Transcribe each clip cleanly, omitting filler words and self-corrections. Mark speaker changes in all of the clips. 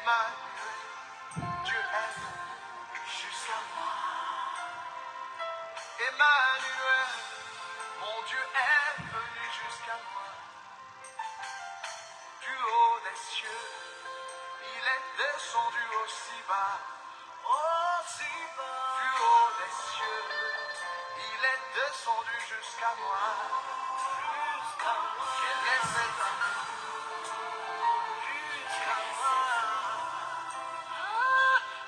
Speaker 1: Emmanuel, Dieu est venu jusqu'à moi. Emmanuel, mon Dieu est venu jusqu'à moi. Du haut des cieux, il est descendu aussi bas. Aussi bas. Du haut des cieux, il est descendu jusqu'à moi. Jusqu'à moi. Quel est cet amour? Jusqu'à moi.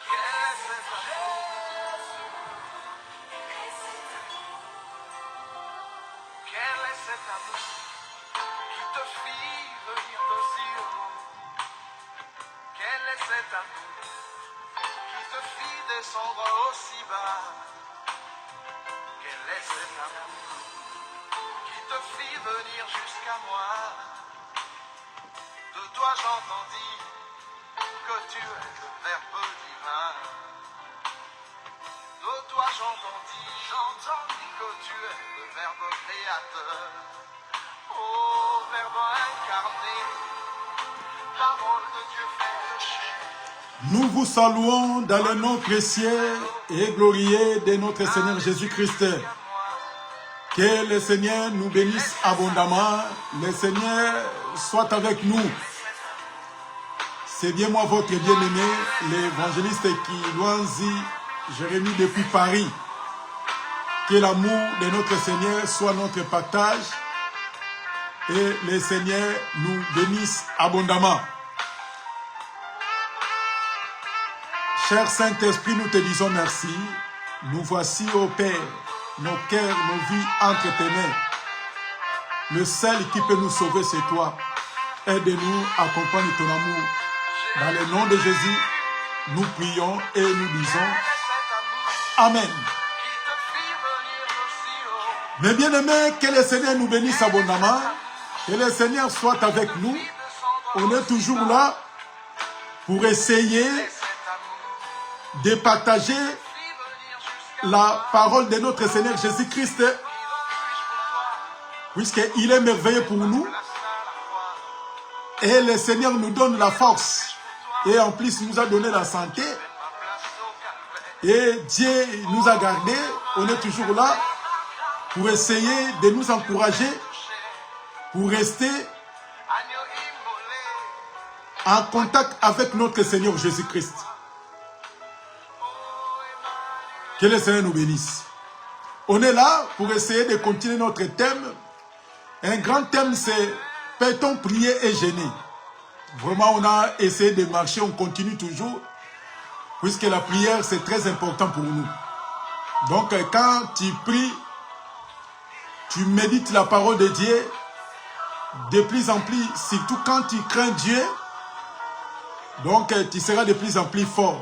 Speaker 1: Quel est cet amour? Quel est cet amour qui te fit venir de si haut? Quel est cet amour qui te fit descendre aussi bas? Quel est cet amour qui te fit venir jusqu'à moi? De toi j'entendis que tu es le Verbe divin. De toi j'entendis que tu es le Verbe créateur. Oh, Verbe incarné, parole de Dieu faite chair.
Speaker 2: Nous vous saluons dans le nom précieux et glorieux de notre Seigneur Jésus-Christ. Que le Seigneur nous bénisse abondamment. Le Seigneur soit avec nous. C'est bien moi, votre bien-aimé, l'évangéliste Kilouanzi Jérémie depuis Paris. Que l'amour de notre Seigneur soit notre partage et le Seigneur nous bénisse abondamment. Cher Saint-Esprit, nous te disons merci. Nous voici, ô Père, nos cœurs, nos vies entre tes mains. Le seul qui peut nous sauver, c'est toi. Aide-nous, accompagne ton amour. Dans le nom de Jésus, nous prions et nous disons Amen. Mes bien-aimés, que le Seigneur nous bénisse abondamment. Que le Seigneur soit avec nous. On est toujours là pour essayer de partager la parole de notre Seigneur Jésus-Christ, puisqu'il est merveilleux pour nous. Et le Seigneur nous donne la force. Et en plus, il nous a donné la santé. Et Dieu nous a gardés. On est toujours là pour essayer de nous encourager, pour rester en contact avec notre Seigneur Jésus-Christ. Que le Seigneur nous bénisse. On est là pour essayer de continuer notre thème. Un grand thème, c'est « Peut-on prier et gêner ?» Vraiment, on a essayé de marcher, on continue toujours, puisque la prière, c'est très important pour nous. Donc, quand tu pries, tu médites la parole de Dieu, de plus en plus, surtout quand tu crains Dieu, donc tu seras de plus en plus fort.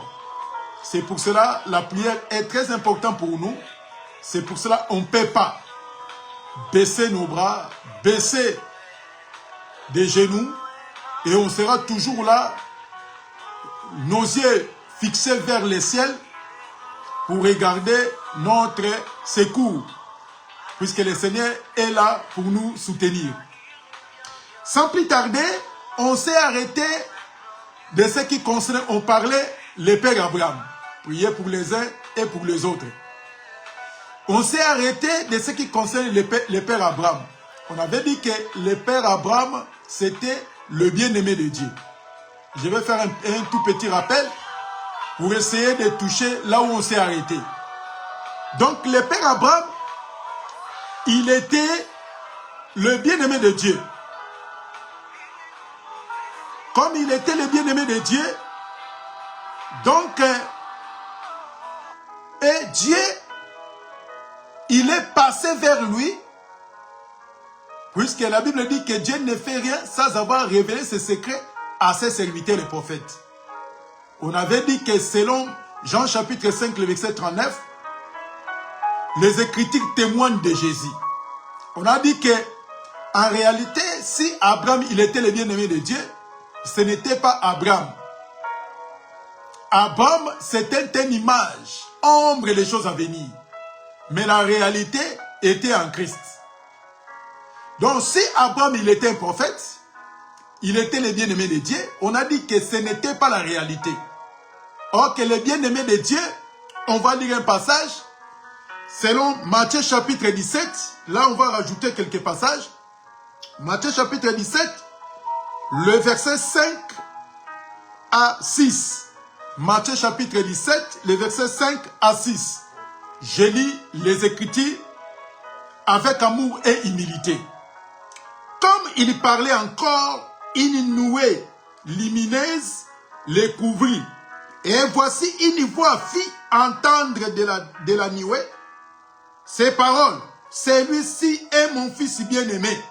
Speaker 2: C'est pour cela la prière est très importante pour nous. C'est pour cela qu'on ne peut pas baisser nos bras, baisser des genoux, et on sera toujours là, nos yeux fixés vers le ciel pour regarder notre secours, puisque le Seigneur est là pour nous soutenir. Sans plus tarder, on s'est arrêté de ce qui concerne, on parlait le Père Abraham. Prier pour les uns et pour les autres. On s'est arrêté de ce qui concerne le Père Abraham. On avait dit que le Père Abraham, c'était le bien-aimé de Dieu. Je vais faire un tout petit rappel pour essayer de toucher là où on s'est arrêté. Donc le Père Abraham, il était le bien-aimé de Dieu. Comme il était le bien-aimé de Dieu, donc, et Dieu, il est passé vers lui, puisque la Bible dit que Dieu ne fait rien sans avoir révélé ses secrets à ses serviteurs les prophètes. On avait dit que selon Jean chapitre 5, le verset 39, les Écritures témoignent de Jésus. On a dit que, en réalité, si Abraham, il était le bien-aimé de Dieu, ce n'était pas Abraham. Abraham, c'était une image, ombre des choses à venir. Mais la réalité était en Christ. Donc si Abraham, il était un prophète, il était le bien-aimé de Dieu, on a dit que ce n'était pas la réalité. Or que le bien-aimé de Dieu, on va lire un passage, selon Matthieu chapitre 17, là on va rajouter quelques passages. Matthieu chapitre 17, le verset 5 à 6. Matthieu chapitre 17, le verset 5 à 6. Je lis les Écritures avec amour et humilité. Comme il parlait encore, une nuée lumineuse les couvrit. Et voici une voix fit entendre de la nuée ces paroles. Celui-ci est mon fils bien-aimé,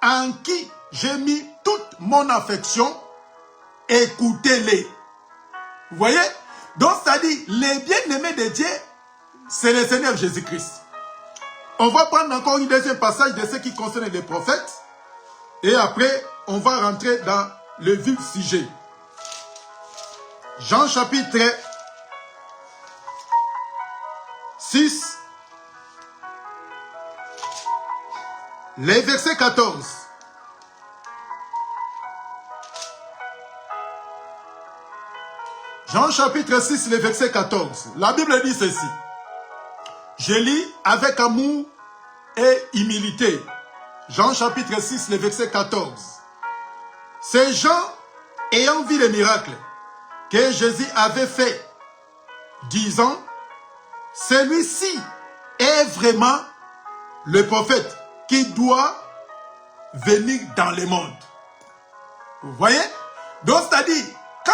Speaker 2: en qui j'ai mis toute mon affection. Écoutez-les. Vous voyez? Donc, c'est-à-dire, les bien-aimés de Dieu, c'est le Seigneur Jésus-Christ. On va prendre encore un deuxième passage de ce qui concerne les prophètes. Et après, on va rentrer dans le vif sujet. Jean chapitre 6, les versets 14. Jean chapitre 6, le verset 14. La Bible dit ceci. Je lis avec amour et humilité. Jean chapitre 6, le verset 14. Ces gens, ayant vu les miracles que Jésus avait fait, disant, celui-ci est vraiment le prophète qui doit venir dans le monde. Vous voyez? Donc, c'est-à-dire, quand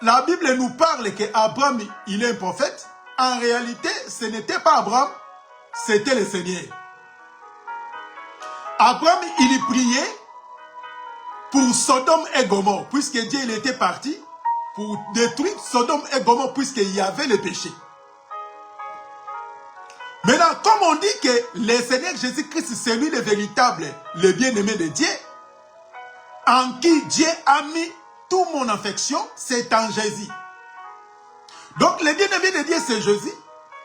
Speaker 2: la Bible nous parle qu'Abraham, il est un prophète, en réalité, ce n'était pas Abraham, c'était le Seigneur. Abraham, il priait pour Sodome et Gomorrhe, puisque Dieu il était parti pour détruire Sodome et Gomorrhe, puisqu'il y avait le péché. Maintenant, comme on dit que le Seigneur Jésus-Christ, c'est lui le véritable, le bien-aimé de Dieu, en qui Dieu a mis toute mon affection, c'est en Jésus. Donc, le bien-aimé de Dieu, c'est Jésus.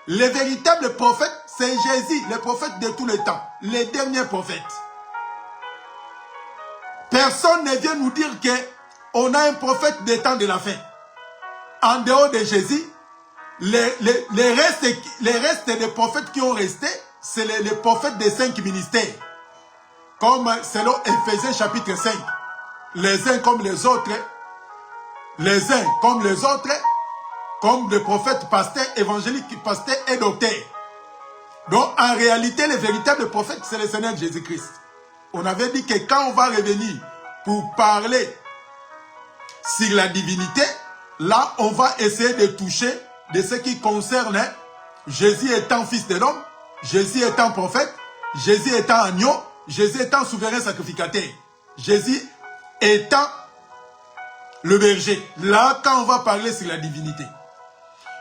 Speaker 2: Le véritable prophète, c'est Jésus, le prophète de tous les temps, le dernier prophète. Personne ne vient nous dire qu'on a un prophète des temps de la fin. En dehors de Jésus, les restes des prophètes qui ont resté, c'est les prophètes des 5 ministères. Comme selon Éphésiens chapitre 5. Les uns comme les autres, les uns comme les autres, comme des prophètes, pasteurs, évangéliques, pasteurs et docteurs. Donc en réalité, le véritable prophète, c'est le Seigneur Jésus-Christ. On avait dit que quand on va revenir pour parler sur la divinité, là on va essayer de toucher de ce qui concerne Jésus étant fils de l'homme, Jésus étant prophète, Jésus étant agneau, Jésus étant souverain sacrificateur, Jésus étant le berger. Là, quand on va parler sur la divinité.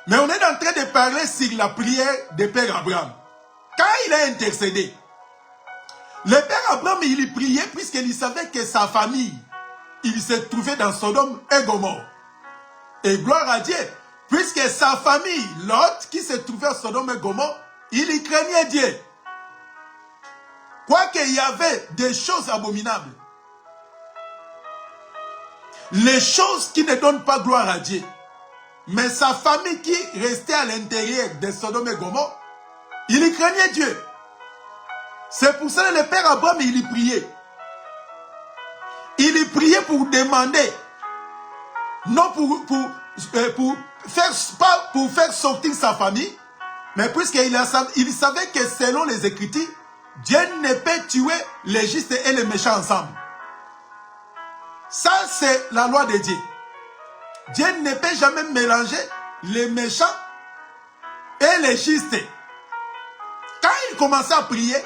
Speaker 2: Mais on est en train de parler sur la prière de Père Abraham. Quand il a intercédé, le Père Abraham, il priait puisqu'il savait que sa famille, il se trouvait dans Sodome et Gomorrhe. Et gloire à Dieu, puisque sa famille, Lot, qui se trouvait à Sodome et Gomorrhe, il y craignait Dieu. Quoiqu'il y avait des choses abominables, les choses qui ne donnent pas gloire à Dieu, mais sa famille qui restait à l'intérieur de Sodome et Gomorrhe, il y craignait Dieu. C'est pour ça que le Père Abraham, il y priait. Il y priait pour demander, non pas pour faire sortir sa famille, mais puisqu'il savait que selon les Écritures, Dieu ne peut tuer les justes et les méchants ensemble. Ça, c'est la loi de Dieu. Dieu ne peut jamais mélanger les méchants et les justes. Quand il commençait à prier,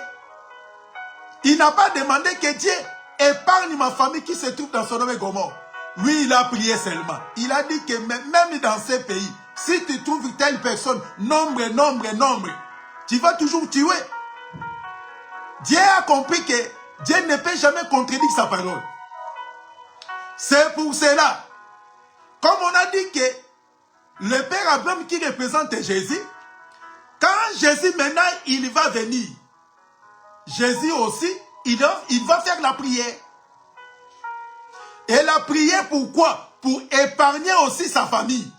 Speaker 2: il n'a pas demandé que Dieu épargne ma famille qui se trouve dans Sodome et Gomorrhe. Lui, il a prié seulement. Il a dit que même dans ces pays, si tu trouves telle personne, nombre, tu vas toujours tuer. Dieu a compris que Dieu ne peut jamais contredire sa parole. C'est pour cela, comme on a dit que le Père Abraham qui représente Jésus, quand Jésus maintenant il va venir, Jésus aussi, il va faire la prière. Elle a prié pourquoi? Pour épargner aussi sa famille.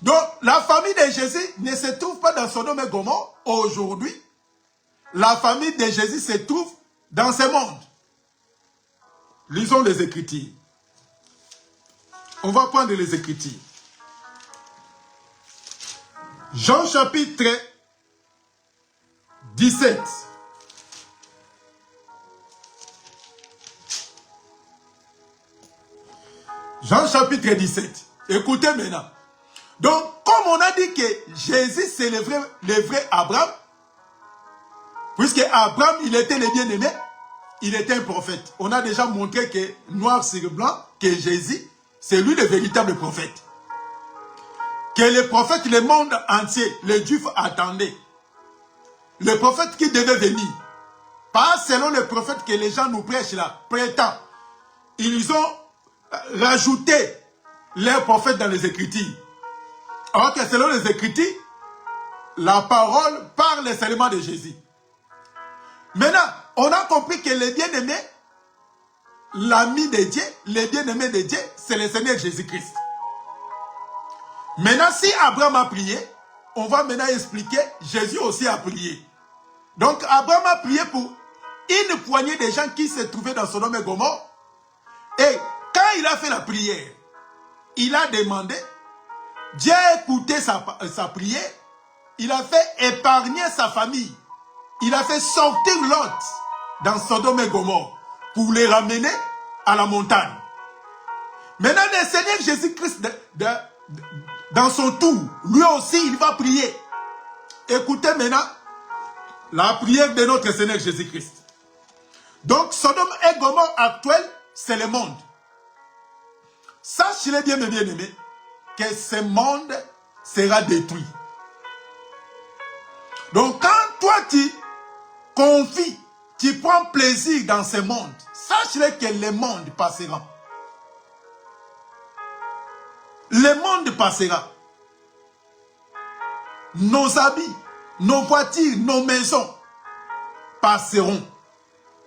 Speaker 2: Donc, la famille de Jésus ne se trouve pas dans Sodome et Gomorrhe aujourd'hui. La famille de Jésus se trouve dans ce monde. Lisons les Écritures. On va prendre les Écritures. Jean chapitre 17. Jean chapitre 17. Écoutez maintenant. Donc, comme on a dit que Jésus c'est le vrai Abraham, puisque Abraham, il était le bien-aimé, il était un prophète. On a déjà montré que, noir sur blanc, que Jésus, c'est lui le véritable prophète. Que le prophète, le monde entier, les Juifs attendaient. Le prophète qui devait venir. Pas selon le prophète que les gens nous prêchent là, prétend. Ils ont rajouté les prophètes dans les Écritures. Alors que selon les Écritures, la parole parle seulement de Jésus. Maintenant, on a compris que le bien-aimé, l'ami de Dieu, le bien-aimé de Dieu, c'est le Seigneur Jésus-Christ. Maintenant, si Abraham a prié, on va maintenant expliquer, Jésus aussi a prié. Donc, Abraham a prié pour une poignée de gens qui se trouvaient dans Sodome et Gomorrhe. Et quand il a fait la prière, il a demandé, Dieu a écouté sa prière, il a fait épargner sa famille. Il a fait sortir Lot dans Sodome et Gomorrhe pour les ramener à la montagne. Maintenant, le Seigneur Jésus-Christ, dans son tour, lui aussi, il va prier. Écoutez maintenant la prière de notre Seigneur Jésus-Christ. Donc, Sodome et Gomorrhe actuel, c'est le monde. Sachez-le bien, mes bien-aimés, que ce monde sera détruit. Donc, quand toi, tu confies, tu prends plaisir dans ce monde, sache-le que le monde passera. Le monde passera. Nos habits, nos voitures, nos maisons passeront.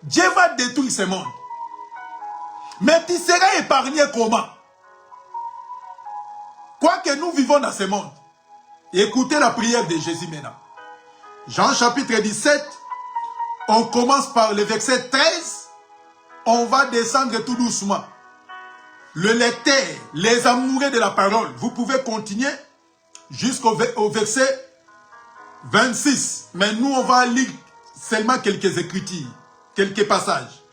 Speaker 2: Dieu va détruire ce monde. Mais tu seras épargné comment? Quoique nous vivons dans ce monde. Écoutez la prière de Jésus maintenant. Jean chapitre 17, on commence par le verset 13. On va descendre tout doucement. Le lecteur, les amoureux de la parole, vous pouvez continuer jusqu'au verset 26. Mais nous, on va lire seulement quelques écritures, quelques passages.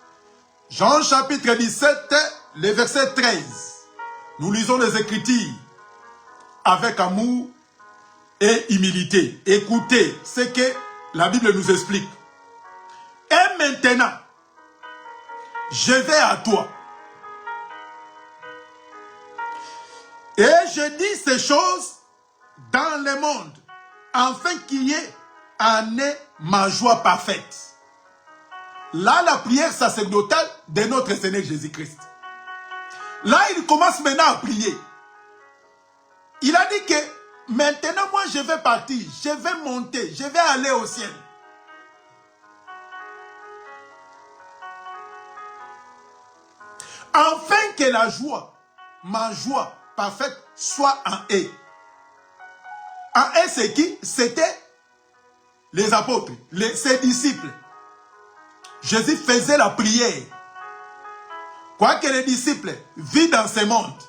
Speaker 2: Jean chapitre 17, le verset 13. Nous lisons les écritures avec amour et humilité. Écoutez ce que la Bible nous explique. Et maintenant, je vais à toi. Et je dis ces choses dans le monde, afin qu'il y ait en ait ma joie parfaite. Là, la prière sacerdotale de notre Seigneur Jésus-Christ. Là, il commence maintenant à prier. Il a dit que maintenant, moi, je vais partir, je vais monter, je vais aller au ciel. Afin que la joie, ma joie parfaite, soit en eux. En eux, c'est qui? C'était les apôtres, ses disciples. Jésus faisait la prière. Quoique les disciples vivent dans ce monde.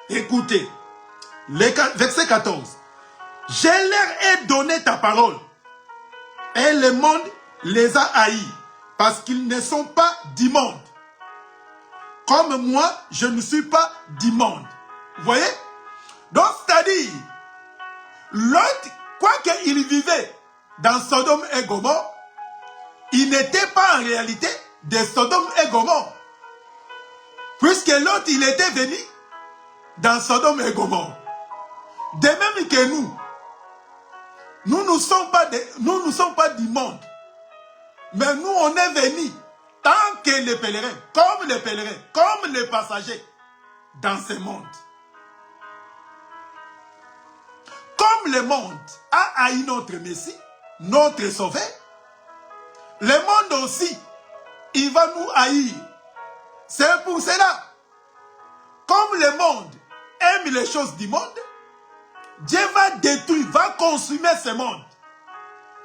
Speaker 2: Écoutez, verset 14. Je leur ai donné ta parole. Et le monde les a haïs. Parce qu'ils ne sont pas du monde. Comme moi, je ne suis pas du monde. Vous voyez? Donc, c'est-à-dire, l'autre, quoiqu'il vivait dans Sodome et Gomorrhe, il n'était pas en réalité de Sodome et Gomorrhe. Puisque l'autre, il était venu dans Sodome et Gomorrhe. De même que nous ne sommes pas du monde. Mais nous, on est venus, tant que les pèlerins, comme les passagers, dans ce monde. Comme le monde a haï notre Messie, notre Sauveur, le monde aussi, il va nous haïr pour cela, comme le monde aime les choses du monde, Dieu va détruire, va consumer ce monde.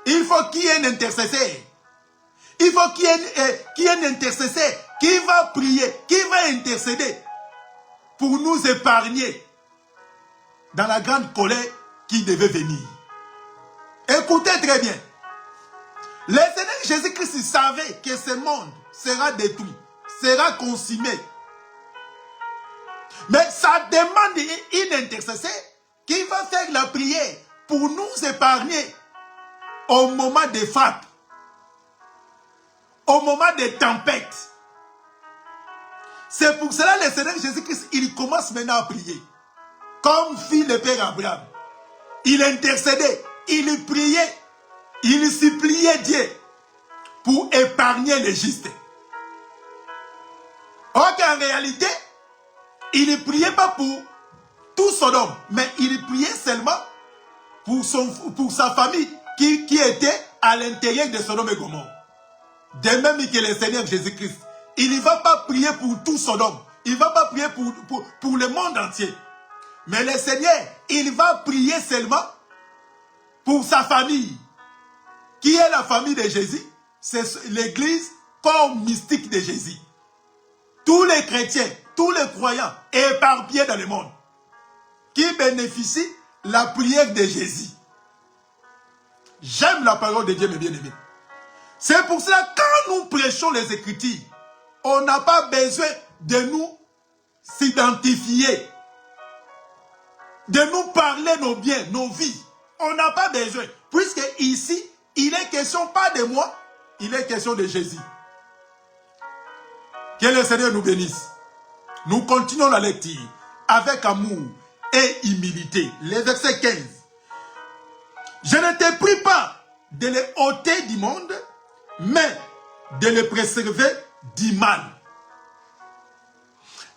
Speaker 2: Il faut qu'il y ait un intercesseur. Il faut qu'il y ait un intercesseur qui va prier, qui va intercéder pour nous épargner dans la grande colère qui devait venir. Écoutez très bien. Le Seigneur Jésus-Christ savait que ce monde sera détruit, sera consumé. Mais ça demande une intercesseur qui va faire la prière pour nous épargner au moment des frappes, au moment des tempêtes. C'est pour cela que le Seigneur Jésus-Christ, il commence maintenant à prier. Comme fit le Père Abraham. Il intercédait, il priait, il suppliait Dieu pour épargner les justes. Or qu'en réalité, il ne priait pas pour tout Sodome, mais il priait seulement pour sa famille qui était à l'intérieur de Sodome et Gomorrhe. De même que le Seigneur Jésus-Christ, il ne va pas prier pour tout Sodome, il ne va pas prier pour le monde entier. Mais le Seigneur, il va prier seulement pour sa famille. Qui est la famille de Jésus? C'est l'église corps mystique de Jésus. Tous les chrétiens, tous les croyants éparpillés dans le monde, qui bénéficient de la prière de Jésus. J'aime la parole de Dieu, mes bien-aimés. C'est pour cela que quand nous prêchons les Écritures, on n'a pas besoin de nous s'identifier, de nous parler nos biens, nos vies. On n'a pas besoin. Puisque ici, il est question pas de moi, il est question de Jésus. Que le Seigneur nous bénisse. Nous continuons la lecture avec amour et humilité. Le verset 15. Je ne te prie pas de les ôter du monde, mais de les préserver du mal.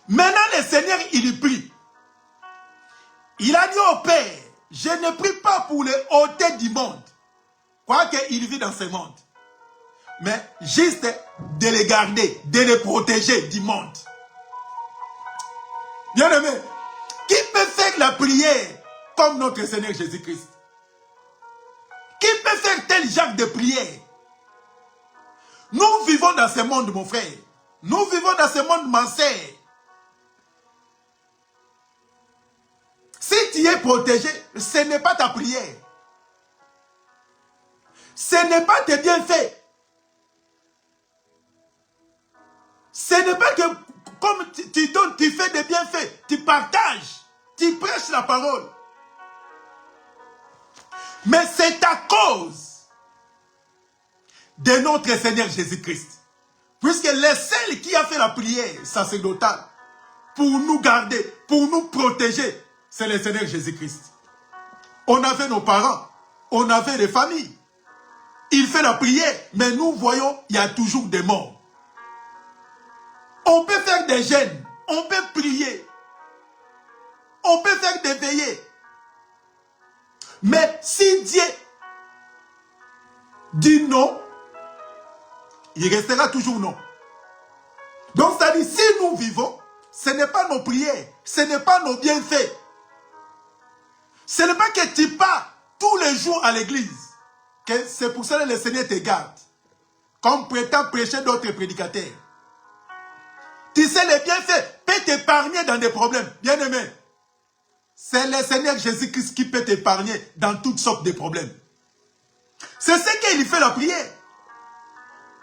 Speaker 2: Maintenant, le Seigneur, il prie. Il a dit au Père, je ne prie pas pour les ôter du monde, quoique il vit dans ce monde, mais juste de les garder, de les protéger du monde. Bien-aimé, qui peut faire la prière comme notre Seigneur Jésus-Christ? Qui peut faire tel genre de prière? Nous vivons dans ce monde, mon frère. Nous vivons dans ce monde, ma sœur. Si tu es protégé, ce n'est pas ta prière. Ce n'est pas tes bienfaits. Ce n'est pas que comme tu donnes, tu fais des bienfaits, tu partages, tu prêches la parole. Mais c'est à cause de notre Seigneur Jésus-Christ. Puisque le seul qui a fait la prière sacerdotale pour nous garder, pour nous protéger, c'est le Seigneur Jésus-Christ. On avait nos parents, on avait des familles. Il fait la prière, mais nous voyons, il y a toujours des morts. On peut faire des jeûnes, on peut prier, on peut faire des veillées. Mais si Dieu dit non, il restera toujours non. Donc ça dit, si nous vivons, ce n'est pas nos prières, ce n'est pas nos bienfaits. Ce n'est pas que tu pars tous les jours à l'église. C'est pour ça que le Seigneur te garde. Comme prétend prêcher d'autres prédicateurs. Tu sais, les bienfaits peuvent t'épargner dans des problèmes. Bien-aimé, c'est le Seigneur Jésus-Christ qui peut t'épargner dans toutes sortes de problèmes. C'est ce qu'il fait la prière.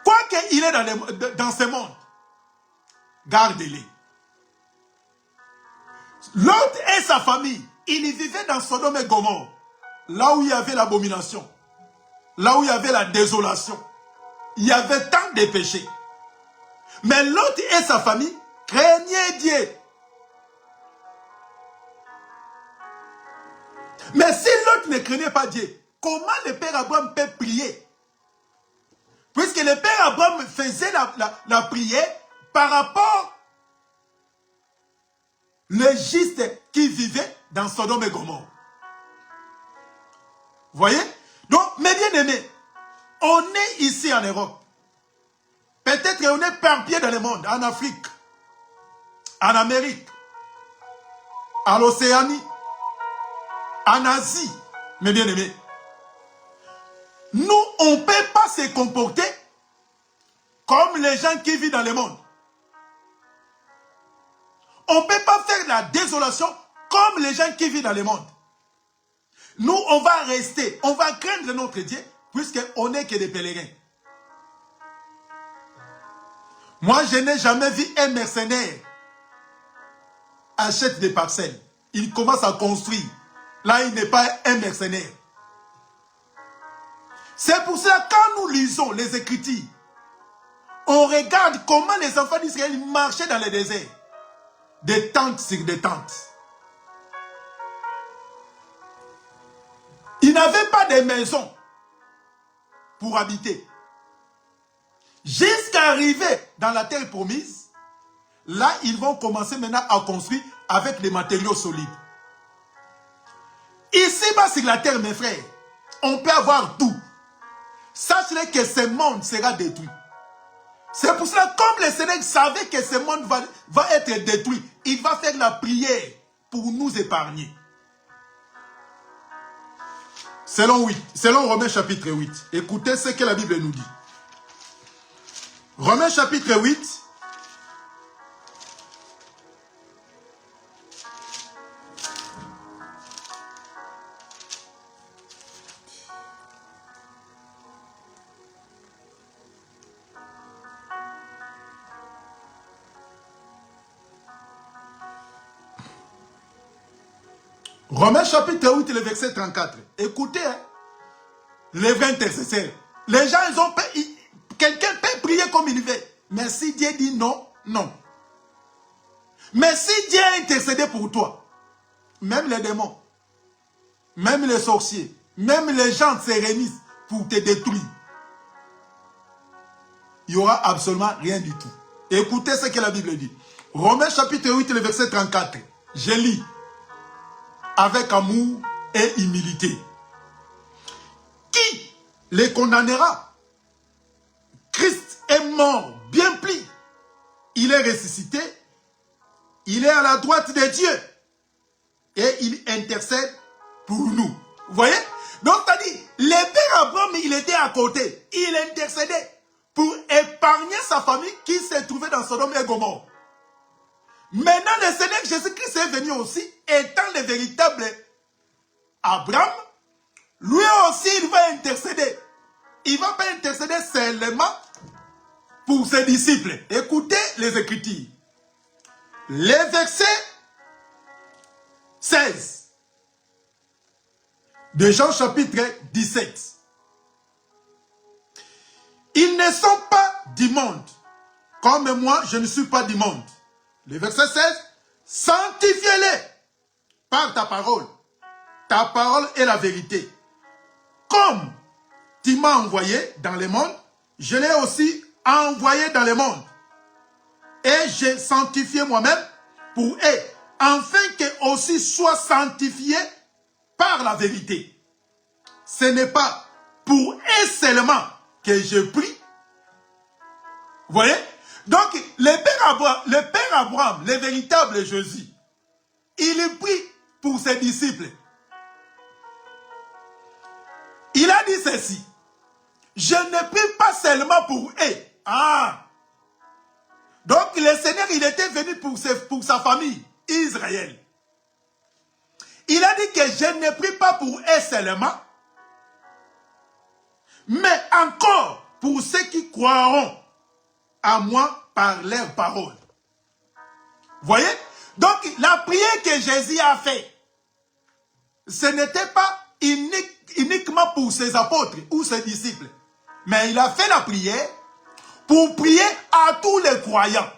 Speaker 2: Quoi qu'il est dans ce monde, garde-les. L'autre et sa famille, ils vivaient dans Sodome et Gomorrhe, là où il y avait l'abomination, là où il y avait la désolation. Il y avait tant de péchés. Mais l'autre et sa famille craignaient Dieu. Mais si l'autre ne craignait pas Dieu, comment le Père Abraham peut prier? Puisque le Père Abraham faisait la prière par rapport les justes qui vivaient dans Sodome et Gomorrhe. Vous voyez? Donc, mes bien-aimés, on est ici en Europe. Peut-être qu'on est éparpillé dans le monde, en Afrique. en Amérique, à l'Océanie, en Asie, mes bien-aimés. Nous, on ne peut pas se comporter comme les gens qui vivent dans le monde. On ne peut pas faire de la désolation comme les gens qui vivent dans le monde. Nous, on va rester, on va craindre notre Dieu, puisqu'on n'est que des pèlerins. Moi, je n'ai jamais vu un mercenaire acheter des parcelles. Il commence à construire. Là, il n'est pas un mercenaire. C'est pour cela, quand nous lisons les Écritures, on regarde comment les enfants d'Israël marchaient dans le désert. Des tentes sur des tentes. Ils n'avaient pas de maison pour habiter. Jusqu'à arriver dans la terre promise, là, ils vont commencer maintenant à construire avec des matériaux solides. Ici-bas sur la terre, mes frères, on peut avoir tout. Sachez que ce monde sera détruit. C'est pour cela, comme le Seigneur savait que ce monde va être détruit, il va faire la prière pour nous épargner. Selon Romains chapitre 8, écoutez ce que la Bible nous dit. Romains chapitre 8, Romains chapitre 8, le verset 34. Écoutez, hein, les vrais intercesseurs. Les gens, quelqu'un peut prier comme il veut. Mais si Dieu dit non, non. Mais si Dieu a intercédé pour toi, même les démons, même les sorciers, même les gens se réunissent pour te détruire. Il n'y aura absolument rien du tout. Écoutez ce que la Bible dit. Romains chapitre 8, le verset 34. Je lis. Avec amour et humilité. Qui les condamnera? Christ est mort, bien pris. Il est ressuscité. Il est à la droite de Dieu. Et il intercède pour nous. Vous voyez? Donc, c'est-à-dire, le père Abraham, il était à côté. Il intercédait pour épargner sa famille qui se trouvait dans Sodome et Gomorrhe. Maintenant, le Seigneur Jésus-Christ est venu aussi, étant le véritable Abraham. Lui aussi, il va intercéder. Il ne va pas intercéder seulement pour ses disciples. Écoutez les Écritures. Les versets 16 de Jean chapitre 17. Ils ne sont pas du monde, comme moi, je ne suis pas du monde. Le verset 16, sanctifie-les par ta parole. Ta parole est la vérité. Comme tu m'as envoyé dans le monde, je l'ai aussi envoyé dans le monde. Et j'ai sanctifié moi-même pour eux, afin qu'eux aussi soient sanctifiés par la vérité. Ce n'est pas pour eux seulement que je prie. Vous voyez? Donc, le Père Abraham, le véritable Jésus, il prie pour ses disciples. Il a dit ceci. Je ne prie pas seulement pour eux. Ah! Donc, le Seigneur, il était venu pour sa famille, Israël. Il a dit que je ne prie pas pour eux seulement, mais encore pour ceux qui croiront à moi par leurs paroles. Vous voyez? Donc, la prière que Jésus a fait, ce n'était pas uniquement pour ses apôtres ou ses disciples, mais il a fait la prière pour prier à tous les croyants,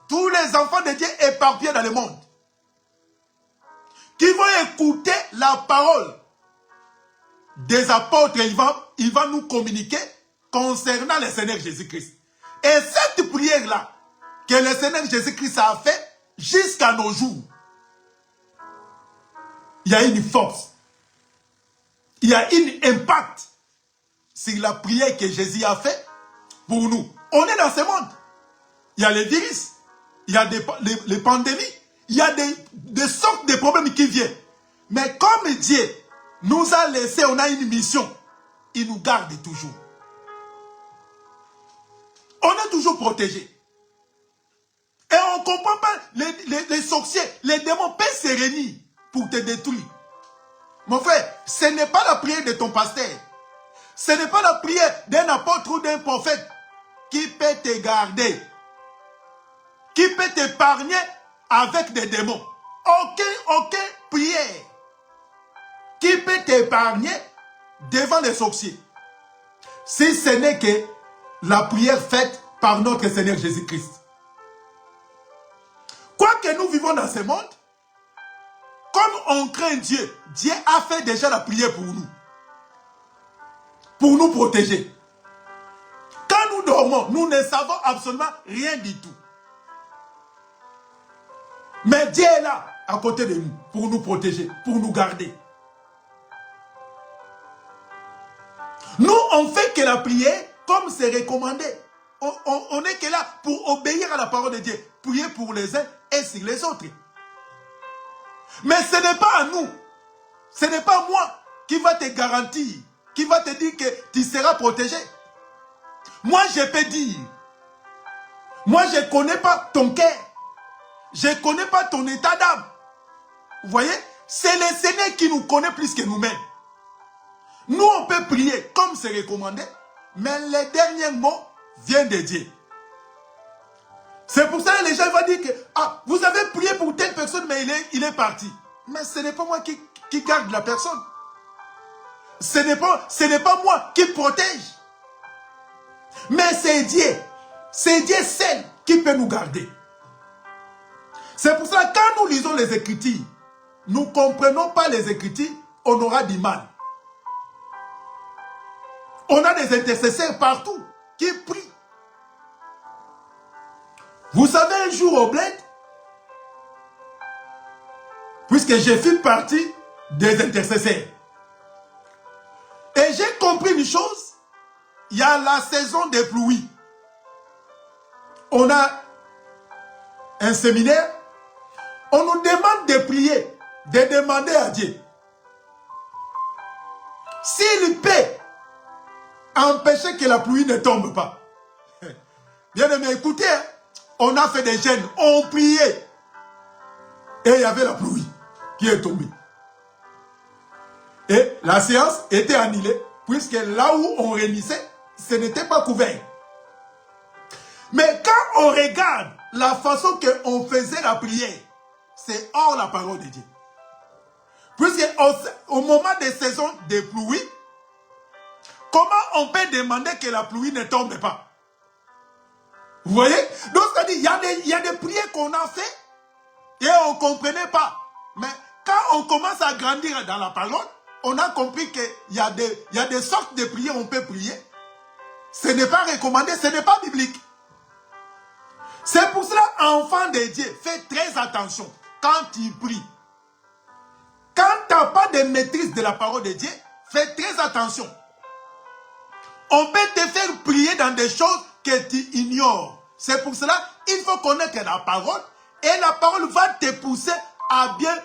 Speaker 2: tous les enfants de Dieu éparpillés dans le monde, qui vont écouter la parole des apôtres. Il va nous communiquer concernant le Seigneur Jésus-Christ. Et cette prière-là, que le Seigneur Jésus-Christ a fait jusqu'à nos jours, il y a une force, il y a un impact sur la prière que Jésus a fait pour nous. On est dans ce monde. Il y a les virus, il y a les pandémies, il y a des sortes de problèmes qui viennent. Mais comme Dieu nous a laissé, on a une mission, il nous garde toujours. On est toujours protégé. Et on ne comprend pas, les sorciers, les démons peuvent se réunir pour te détruire. Mon frère, ce n'est pas la prière de ton pasteur. Ce n'est pas la prière d'un apôtre ou d'un prophète qui peut te garder, qui peut t'épargner avec des démons. Aucune prière qui peut t'épargner devant les sorciers. Si ce n'est que la prière faite par notre Seigneur Jésus-Christ. Quoique nous vivons dans ce monde, comme on craint Dieu, Dieu a fait déjà la prière pour nous protéger. Quand nous dormons, nous ne savons absolument rien du tout. Mais Dieu est là, à côté de nous, pour nous protéger, pour nous garder. Nous, on fait que la prière, comme c'est recommandé. On n'est que là pour obéir à la parole de Dieu. Prier pour les uns et sur les autres. Mais ce n'est pas à nous. Ce n'est pas moi qui va te garantir, qui va te dire que tu seras protégé. Moi, je peux dire. Moi, je ne connais pas ton cœur. Je ne connais pas ton état d'âme. Vous voyez? C'est le Seigneur qui nous connaît plus que nous-mêmes. Nous, on peut prier comme c'est recommandé, mais les derniers mots viennent de Dieu. C'est pour ça que les gens vont dire que vous avez prié pour telle personne, mais il est parti. Mais ce n'est pas moi qui garde la personne. Ce n'est pas moi qui protège. Mais c'est Dieu. C'est Dieu seul qui peut nous garder. C'est pour ça que quand nous lisons les Écritures, nous ne comprenons pas les Écritures, on aura du mal. On a des intercesseurs partout qui prient. Vous savez, un jour au bled, puisque j'ai fait partie des intercesseurs, et j'ai compris une chose, il y a la saison des pluies. On a un séminaire, on nous demande de prier, de demander à Dieu s'il peut empêcher que la pluie ne tombe pas. Bien aimé, écoutez, on a fait des jeûnes, on priait. Et il y avait la pluie qui est tombée. Et la séance était annulée, puisque là où on réunissait, ce n'était pas couvert. Mais quand on regarde la façon qu'on faisait la prière, c'est hors la parole de Dieu. Puisque au moment des saisons de pluie, comment on peut demander que la pluie ne tombe pas? Vous voyez? Donc, c'est-à-dire, il y a des prières qu'on a fait et on ne comprenait pas. Mais quand on commence à grandir dans la parole, on a compris qu'il y a des sortes de prières on peut prier. Ce n'est pas recommandé, ce n'est pas biblique. C'est pour cela, enfant de Dieu, fais très attention quand tu pries. Quand tu n'as pas de maîtrise de la parole de Dieu, fais très attention. On peut te faire prier dans des choses que tu ignores. C'est pour cela qu'il faut connaître la parole et la parole va te pousser à bien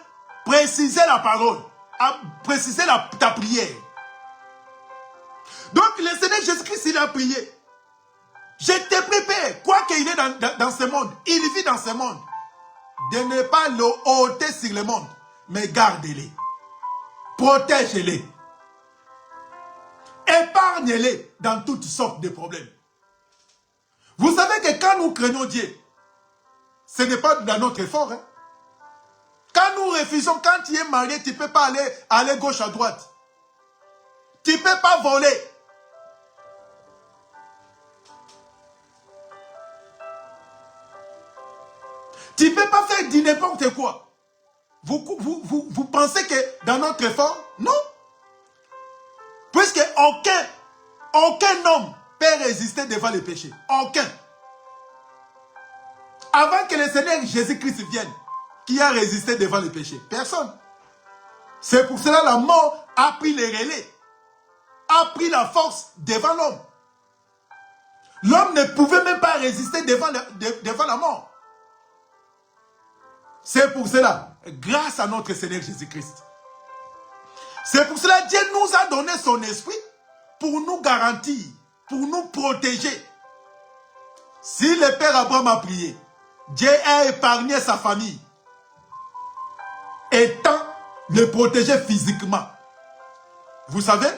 Speaker 2: préciser la parole, à préciser ta prière. Donc le Seigneur Jésus-Christ, il a prié. Je te prépare, quoi qu'il est dans ce monde, il vit dans ce monde, de ne pas le ôter sur le monde, mais garde-les, protège-les, épargne-les dans toutes sortes de problèmes. Vous savez que quand nous craignons Dieu, ce n'est pas dans notre effort. Hein? Quand nous refusons, quand tu es marié, tu ne peux pas aller gauche à droite. Tu ne peux pas voler. Tu ne peux pas faire du n'importe quoi. Vous pensez que dans notre effort? Non. Puisque aucun homme peut résister devant le péché. Aucun. Avant que le Seigneur Jésus-Christ vienne, qui a résisté devant le péché? Personne. C'est pour cela que la mort a pris les relais, a pris la force devant l'homme. L'homme ne pouvait même pas résister devant la mort. C'est pour cela, grâce à notre Seigneur Jésus-Christ. C'est pour cela que Dieu nous a donné son esprit pour nous garantir, pour nous protéger. Si le Père Abraham a prié, Dieu a épargné sa famille, étant le protéger physiquement. Vous savez,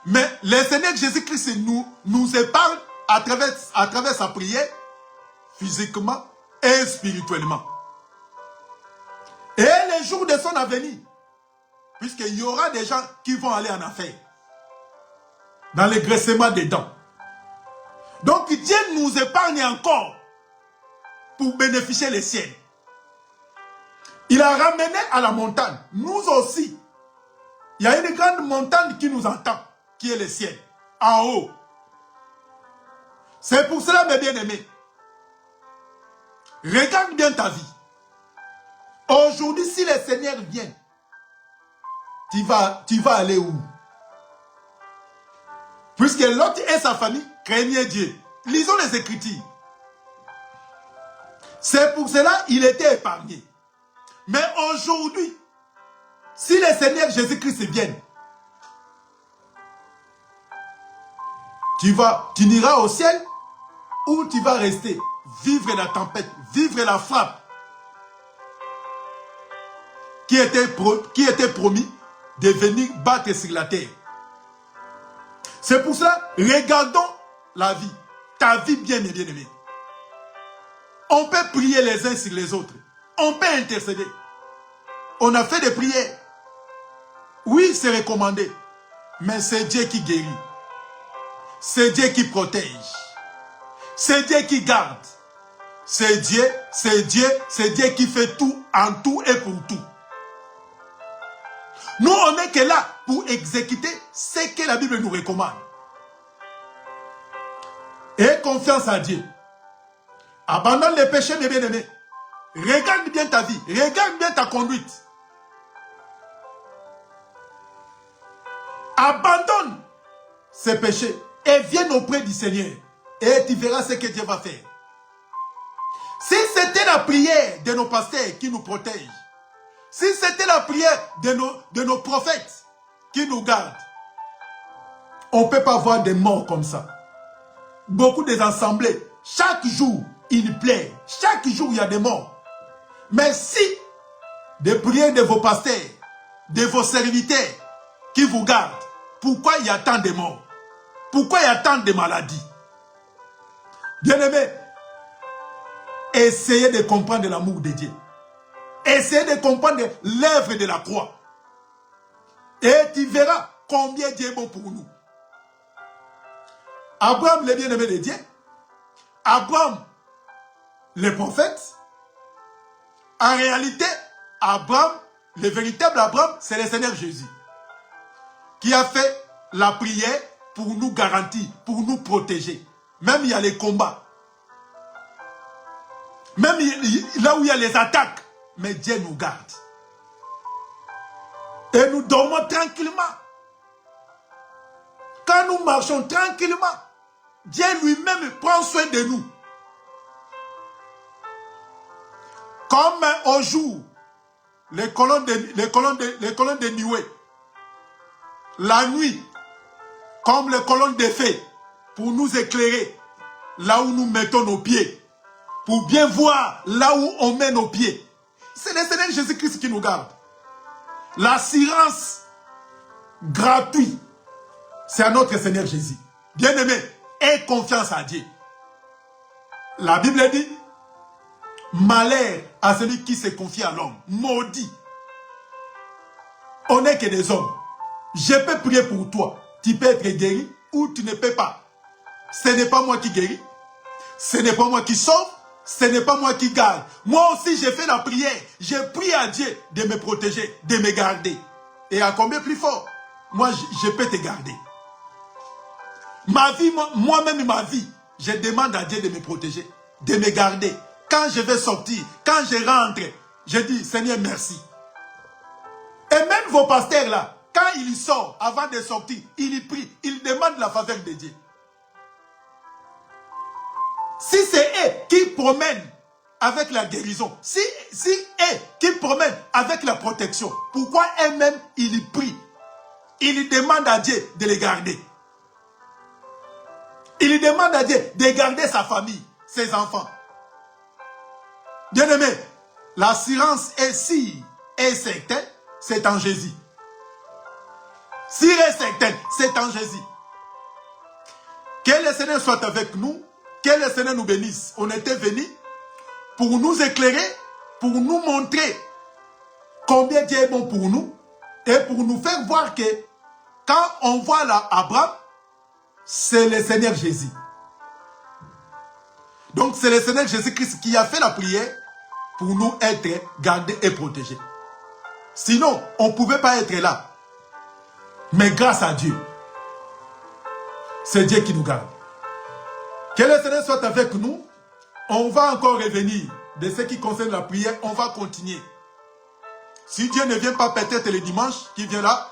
Speaker 2: mais le Seigneur Jésus-Christ nous épargne à travers sa prière, physiquement et spirituellement. Et les jours de son avenir, puisqu'il y aura des gens qui vont aller en affaires, dans le graissement des dents. Donc Dieu nous épargne encore pour bénéficier les siennes. Il a ramené à la montagne, nous aussi. Il y a une grande montagne qui nous entend, qui est le ciel, en haut. C'est pour cela, mes bien-aimés, regarde bien ta vie. Aujourd'hui, si le Seigneur vient, tu vas aller où? Puisque Lot et sa famille craignaient Dieu. Lisons les Écritures. C'est pour cela qu'il était épargné. Mais aujourd'hui, si le Seigneur Jésus-Christ vient, tu n'iras au ciel ou tu vas rester, vivre la tempête, vivre la frappe qui était promis de venir battre sur la terre. C'est pour cela, regardons la vie, ta vie bien-aimée. On peut prier les uns sur les autres. On peut intercéder. On a fait des prières. Oui, c'est recommandé. Mais c'est Dieu qui guérit. C'est Dieu qui protège. C'est Dieu qui garde. C'est Dieu qui fait tout en tout et pour tout. Nous, on n'est que là pour exécuter ce que la Bible nous recommande. Et confiance à Dieu. Abandonne les péchés, mes bien-aimés. Regarde bien ta vie. Regarde bien ta conduite. Abandonne ces péchés et viens auprès du Seigneur. Et tu verras ce que Dieu va faire. Si c'était la prière de nos pasteurs qui nous protègent, si c'était la prière de nos prophètes qui nous gardent, on ne peut pas voir des morts comme ça. Beaucoup des assemblées, chaque jour, ils pleurent. Chaque jour, il y a des morts. Mais si des prières de vos pasteurs, de vos serviteurs qui vous gardent, pourquoi il y a tant de morts? Pourquoi il y a tant de maladies? Bien-aimés, essayez de comprendre l'amour de Dieu. Essayez de comprendre l'œuvre de la croix. Et tu verras combien Dieu est bon pour nous. Abraham, le bien-aimé de Dieu. Abraham, le prophète. En réalité, Abraham, le véritable Abraham, c'est le Seigneur Jésus. Qui a fait la prière pour nous garantir, pour nous protéger. Même il y a les combats. Même là où il y a les attaques. Mais Dieu nous garde. Et nous dormons tranquillement. Quand nous marchons tranquillement, Dieu lui-même prend soin de nous. Comme au jour, les colonnes de nuée. La nuit, comme les colonnes de feu, pour nous éclairer là où nous mettons nos pieds. Pour bien voir là où on met nos pieds. C'est le Seigneur Jésus-Christ qui nous garde. L'assurance gratuite, c'est à notre Seigneur Jésus. Bien-aimé, aie confiance à Dieu. La Bible dit, malheur à celui qui se confie à l'homme. Maudit. On n'est que des hommes. Je peux prier pour toi. Tu peux être guéri ou tu ne peux pas. Ce n'est pas moi qui guéris. Ce n'est pas moi qui sauve. Ce n'est pas moi qui garde. Moi aussi, j'ai fait la prière. J'ai prié à Dieu de me protéger, de me garder. Et à combien plus fort? Moi, je peux te garder. Ma vie, moi-même, ma vie, je demande à Dieu de me protéger, de me garder. Quand je vais sortir, quand je rentre, je dis, Seigneur, merci. Et même vos pasteurs là, quand ils sortent, avant de sortir, ils prient, ils demandent la faveur de Dieu. Si c'est eux qui promènent avec la guérison, si eux qui promènent avec la protection, pourquoi eux-mêmes ils prient? Ils demandent à Dieu de les garder. Il demande à Dieu de garder sa famille, ses enfants. Bien-aimé, l'assurance est sûre et certaine, c'est en Jésus. Sûre et certaine, c'est en Jésus. Que le Seigneur soit avec nous, que le Seigneur nous bénisse. On était venus pour nous éclairer, pour nous montrer combien Dieu est bon pour nous et pour nous faire voir que quand on voit là Abraham, c'est le Seigneur Jésus. Donc c'est le Seigneur Jésus-Christ qui a fait la prière pour nous être gardés et protégés. Sinon, on ne pouvait pas être là. Mais grâce à Dieu, c'est Dieu qui nous garde. Que le Seigneur soit avec nous. On va encore revenir de ce qui concerne la prière. On va continuer. Si Dieu ne vient pas peut-être le dimanche qui vient là,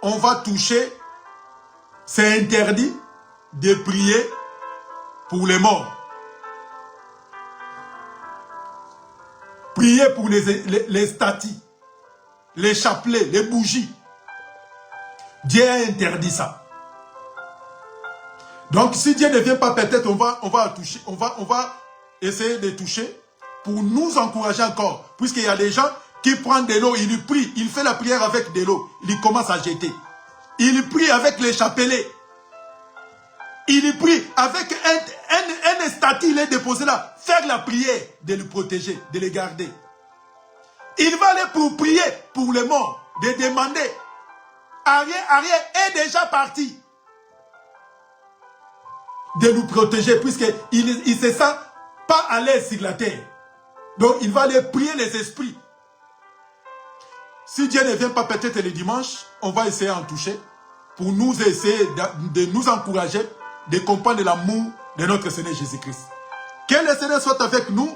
Speaker 2: on va toucher. C'est interdit de prier pour les morts. Prier pour les statues, les chapelets, les bougies. Dieu a interdit ça. Donc si Dieu ne vient pas, peut-être on va toucher, on va essayer de toucher pour nous encourager encore. Puisqu'il y a des gens qui prennent de l'eau, ils prient, il fait la prière avec de l'eau, il commence à jeter. Il prie avec les chapelets. Il prie avec un statut, il est déposé là. Faire la prière de le protéger, de le garder. Il va aller pour prier pour les morts, de demander. Ariel est déjà parti. De nous protéger, puisqu'il ne se sent pas à l'aise sur la terre. Donc il va aller prier les esprits. Si Dieu ne vient pas peut-être le dimanche, on va essayer d'en toucher pour nous essayer de nous encourager, de comprendre l'amour de notre Seigneur Jésus-Christ. Que le Seigneur soit avec nous,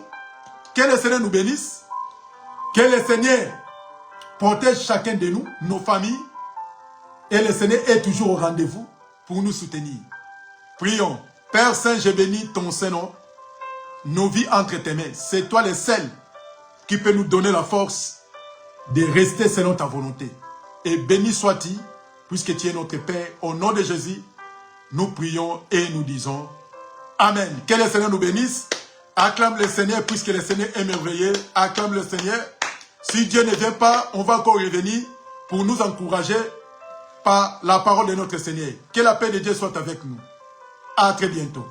Speaker 2: que le Seigneur nous bénisse, que le Seigneur protège chacun de nous, nos familles, et le Seigneur est toujours au rendez-vous pour nous soutenir. Prions. Père Saint, je bénis ton Saint-Nom, nos vies entre tes mains. C'est toi le seul qui peut nous donner la force de rester selon ta volonté. Et béni sois-tu, puisque tu es notre Père. Au nom de Jésus, nous prions et nous disons Amen. Que le Seigneur nous bénisse. Acclame le Seigneur, puisque le Seigneur est merveilleux. Acclame le Seigneur. Si Dieu ne vient pas, on va encore revenir pour nous encourager par la parole de notre Seigneur. Que la paix de Dieu soit avec nous. À très bientôt.